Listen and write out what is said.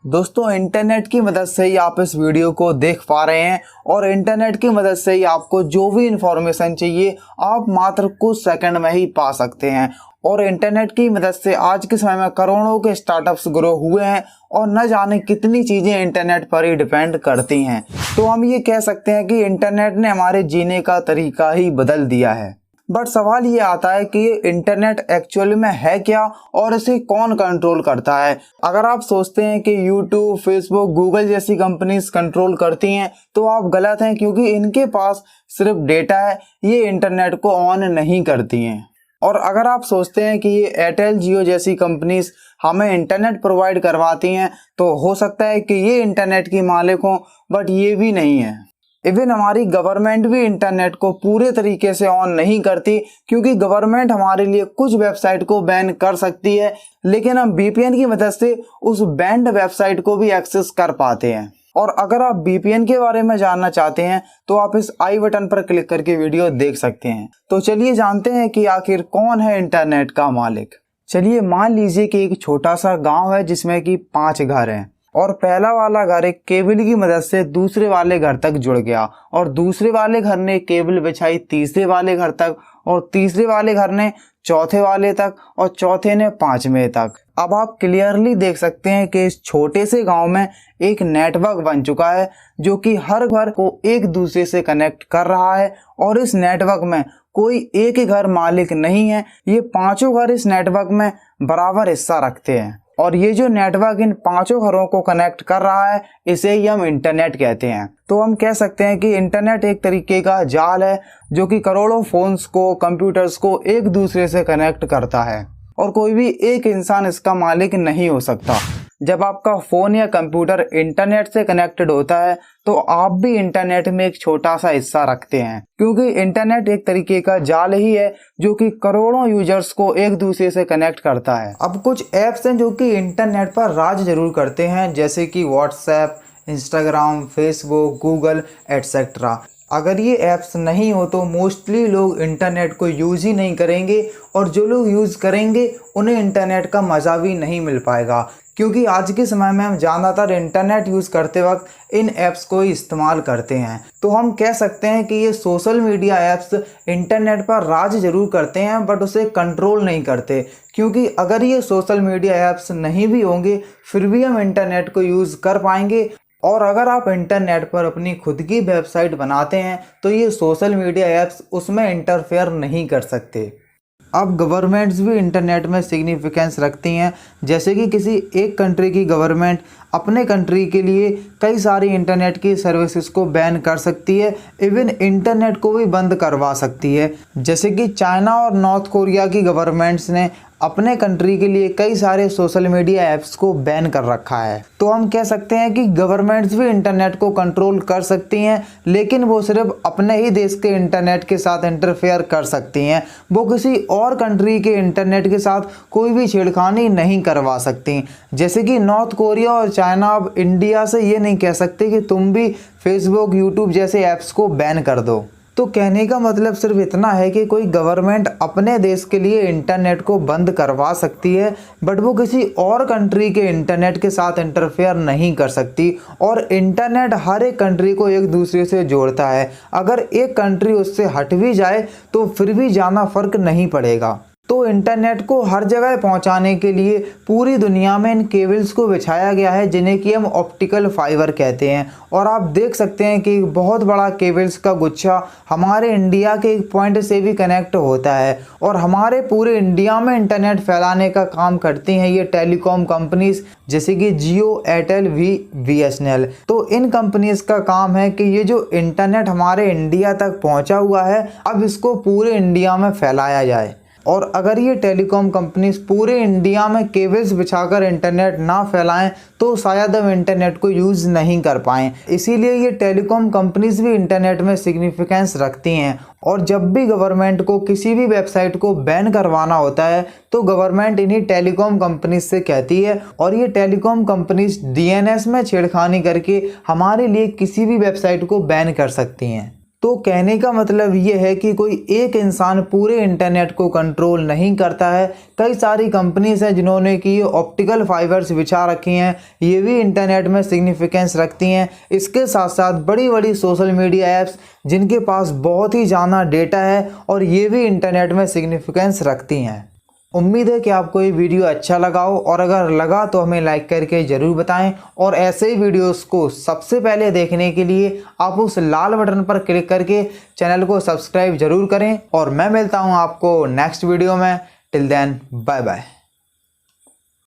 दोस्तों इंटरनेट की मदद से ही आप इस वीडियो को देख पा रहे हैं और इंटरनेट की मदद से ही आपको जो भी इंफॉर्मेशन चाहिए आप मात्र कुछ सेकंड में ही पा सकते हैं। और इंटरनेट की मदद से आज के समय में करोड़ों के स्टार्टअप्स ग्रो हुए हैं और न जाने कितनी चीज़ें इंटरनेट पर ही डिपेंड करती हैं। तो हम ये कह सकते हैं कि इंटरनेट ने हमारे जीने का तरीका ही बदल दिया है। बट सवाल ये आता है कि ये इंटरनेट एक्चुअली में है क्या और इसे कौन कंट्रोल करता है। अगर आप सोचते हैं कि यूट्यूब, फेसबुक, गूगल जैसी कंपनीज कंट्रोल करती हैं तो आप गलत हैं, क्योंकि इनके पास सिर्फ डेटा है, ये इंटरनेट को ऑन नहीं करती हैं। और अगर आप सोचते हैं कि ये एयरटेल, जियो जैसी कंपनीज हमें इंटरनेट प्रोवाइड करवाती हैं तो हो सकता है कि ये इंटरनेट की मालिक हों, बट ये भी नहीं है। इवन हमारी गवर्नमेंट भी इंटरनेट को पूरे तरीके से ऑन नहीं करती, क्योंकि गवर्नमेंट हमारे लिए कुछ वेबसाइट को बैन कर सकती है, लेकिन हम VPN की मदद से उस बैंड वेबसाइट को भी एक्सेस कर पाते हैं। और अगर आप VPN के बारे में जानना चाहते हैं तो आप इस आई बटन पर क्लिक करके वीडियो देख सकते हैं। तो चलिए जानते हैं कि आखिर कौन है इंटरनेट का मालिक। चलिए मान लीजिए कि एक छोटा सा गाँव है जिसमें कि 5 घर हैं और पहला वाला घर एक केबल की मदद से दूसरे वाले घर तक जुड़ गया और दूसरे वाले घर ने केबल बिछाई तीसरे वाले घर तक और तीसरे वाले घर ने चौथे वाले तक और चौथे ने 5वें तक। अब आप क्लियरली देख सकते हैं कि इस छोटे से गांव में एक नेटवर्क बन चुका है जो कि हर घर को एक दूसरे से कनेक्ट कर रहा है। और इस नेटवर्क में कोई एक ही घर मालिक नहीं है, ये 5 घर इस नेटवर्क में बराबर हिस्सा रखते हैं। और ये जो नेटवर्क इन 5 घरों को कनेक्ट कर रहा है इसे ही हम इंटरनेट कहते हैं। तो हम कह सकते हैं कि इंटरनेट एक तरीके का जाल है जो कि करोड़ों फोन्स को, कंप्यूटर्स को एक दूसरे से कनेक्ट करता है और कोई भी एक इंसान इसका मालिक नहीं हो सकता। जब आपका फ़ोन या कंप्यूटर इंटरनेट से कनेक्टेड होता है तो आप भी इंटरनेट में एक छोटा सा हिस्सा रखते हैं, क्योंकि इंटरनेट एक तरीके का जाल ही है जो कि करोड़ों यूजर्स को एक दूसरे से कनेक्ट करता है। अब कुछ ऐप्स हैं जो कि इंटरनेट पर राज जरूर करते हैं, जैसे कि WhatsApp, Instagram, Facebook, Google etcetera. अगर ये ऐप्स नहीं हो तो मोस्टली लोग इंटरनेट को यूज़ ही नहीं करेंगे और जो लोग यूज़ करेंगे उन्हें इंटरनेट का मज़ा भी नहीं मिल पाएगा, क्योंकि आज के समय में हम ज़्यादातर इंटरनेट यूज़ करते वक्त इन ऐप्स को ही इस्तेमाल करते हैं। तो हम कह सकते हैं कि ये सोशल मीडिया ऐप्स इंटरनेट पर राज जरूर करते हैं बट उसे कंट्रोल नहीं करते, क्योंकि अगर ये सोशल मीडिया ऐप्स नहीं भी होंगे फिर भी हम इंटरनेट को यूज़ कर पाएंगे। और अगर आप इंटरनेट पर अपनी खुद की वेबसाइट बनाते हैं तो ये सोशल मीडिया ऐप्स उसमें इंटरफेयर नहीं कर सकते। अब गवर्नमेंट्स भी इंटरनेट में सिग्निफिकेंस रखती हैं, जैसे कि किसी एक कंट्री की गवर्नमेंट अपने कंट्री के लिए कई सारी इंटरनेट की सर्विसेज को बैन कर सकती है, इवन इंटरनेट को भी बंद करवा सकती है। जैसे कि चाइना और नॉर्थ कोरिया की गवर्नमेंट्स ने अपने कंट्री के लिए कई सारे सोशल मीडिया ऐप्स को बैन कर रखा है। तो हम कह सकते हैं कि गवर्नमेंट्स भी इंटरनेट को कंट्रोल कर सकती हैं, लेकिन वो सिर्फ अपने ही देश के इंटरनेट के साथ इंटरफेयर कर सकती हैं। वो किसी और कंट्री के इंटरनेट के साथ कोई भी छेड़खानी नहीं करवा सकती। जैसे कि नॉर्थ कोरिया और चाइना अब इंडिया से ये नहीं कह सकते कि तुम भी फेसबुक, यूट्यूब जैसे ऐप्स को बैन कर दो। तो कहने का मतलब सिर्फ इतना है कि कोई गवर्नमेंट अपने देश के लिए इंटरनेट को बंद करवा सकती है बट वो किसी और कंट्री के इंटरनेट के साथ इंटरफेयर नहीं कर सकती। और इंटरनेट हर एक कंट्री को एक दूसरे से जोड़ता है, अगर एक कंट्री उससे हट भी जाए तो फिर भी ज़्यादा फर्क नहीं पड़ेगा। तो इंटरनेट को हर जगह पहुंचाने के लिए पूरी दुनिया में इन केबल्स को बिछाया गया है, जिन्हें कि हम ऑप्टिकल फाइबर कहते हैं। और आप देख सकते हैं कि बहुत बड़ा केबल्स का गुच्छा हमारे इंडिया के एक पॉइंट से भी कनेक्ट होता है और हमारे पूरे इंडिया में इंटरनेट फैलाने का काम करती हैं ये टेलीकॉम कंपनीज, जैसे कि जियो, एयरटेल, BSNL। तो इन कंपनीज का काम है कि ये जो इंटरनेट हमारे इंडिया तक पहुँचा हुआ है अब इसको पूरे इंडिया में फैलाया जाए। और अगर ये टेलीकॉम कंपनीज पूरे इंडिया में केबल्स बिछाकर इंटरनेट ना फैलाएं तो शायद हम इंटरनेट को यूज़ नहीं कर पाएँ। इसीलिए ये टेलीकॉम कंपनीज भी इंटरनेट में सिग्निफिकेंस रखती हैं। और जब भी गवर्नमेंट को किसी भी वेबसाइट को बैन करवाना होता है तो गवर्नमेंट इन्हीं टेलीकॉम कंपनीज से कहती है और ये टेलीकॉम कंपनीज DNS में छेड़खानी करके हमारे लिए किसी भी वेबसाइट को बैन कर सकती हैं। तो कहने का मतलब ये है कि कोई एक इंसान पूरे इंटरनेट को कंट्रोल नहीं करता है। कई सारी कंपनीज हैं जिन्होंने कि ऑप्टिकल फाइबर्स बिछा रखी हैं, ये भी इंटरनेट में सिग्निफिकेंस रखती हैं। इसके साथ साथ बड़ी बड़ी सोशल मीडिया ऐप्स जिनके पास बहुत ही ज़्यादा डेटा है और ये भी इंटरनेट में सिग्निफिकेंस रखती हैं। उम्मीद है कि आपको ये वीडियो अच्छा लगा हो, और अगर लगा तो हमें लाइक करके ज़रूर बताएं। और ऐसे ही वीडियोस को सबसे पहले देखने के लिए आप उस लाल बटन पर क्लिक करके चैनल को सब्सक्राइब ज़रूर करें। और मैं मिलता हूं आपको नेक्स्ट वीडियो में। Till then bye bye.